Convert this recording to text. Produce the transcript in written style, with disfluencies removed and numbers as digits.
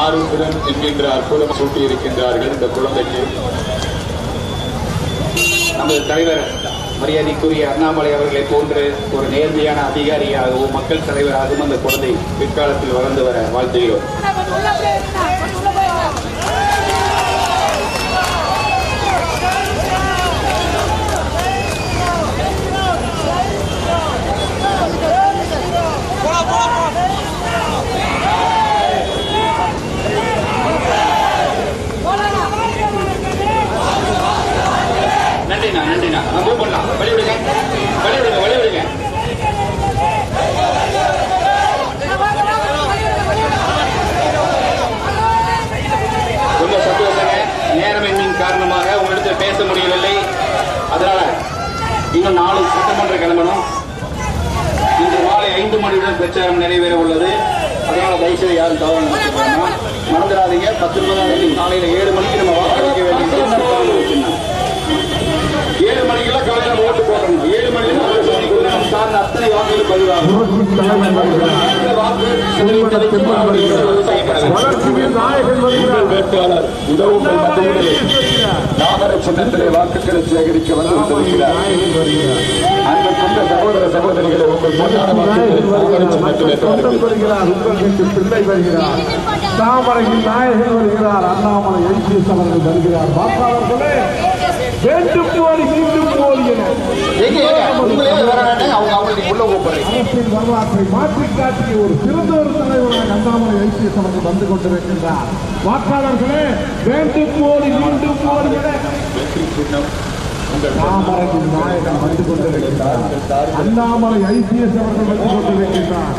ஆருத்ரன் என்கின்ற அற்புதம் சூட்டியிருக்கின்றார்கள். இந்த குழந்தைக்கு நமது தலைவர் மரியாதைக்குரிய அண்ணாமலை அவர்களை போன்று ஒரு நேர்மையான அதிகாரியாகவும் மக்கள் தலைவராகவும் அந்த குழந்தை பிற்காலத்தில் வளர்ந்து வர வாழ்த்துகிறோம். நன்றிண்ணா மூவ் பண்ணலாம். வழிவிடுங்க ரொம்ப சந்தோஷங்க. நேரமின்மையின் காரணமாக உங்களிடத்தில் பேச முடியவில்லை. அதனால இன்னும் 4 சட்டமன்ற கிளம்பணும். இன்று மாலை 5 மணியுடன் பிரச்சாரம் நிறைவேற உள்ளது. அதனால தயவுசெய்து யாரும் தவறு மறந்துடாதீங்க. 19ஆம் தேதி காலையில் 7 மணிக்கு நம்ம வாக்களிக்க வேண்டிய 7 மணிக்கெல்லாம் காலையில் நம்ம ஓட்டு போடணும். 7 மணிக்கு சார்ந்த அத்தனை வாக்குகள் பதிவாகும். வேட்பாளர் உதவுங்கள் மத்தியிலே தாமரை சின்னத்திலே வாக்குகளை சேகரிக்க வந்திருக்கிறார். அன்பு கொண்ட சகோதர சகோதரிகளை உங்கள் பொன்னான பிள்ளை வருகிறார். தாமரையில் நாயகன் வருகிறார். அண்ணாமலை எம்பிஎஸ் அவர்கள் வருகிறார். வாக்காளர்களே வேண்டும் போலி மீண்டும் போலி என அரசின் வரலாற்றை மாற்றி காட்டிய ஒரு சிறந்த ஒரு தலைவராக அண்ணாமலை எம்பிஎஸ் அவர்கள் வந்து கொண்டிருக்கின்றார். வாக்காளர்களே வேண்டும் போலி மீண்டும் போலி என தாமரையின் நாயகன் வந்து கொண்டிருக்கின்றார். அண்ணாமலை ஐபிஎஸ் அவர்கள் வந்து கொண்டிருக்கின்றார்.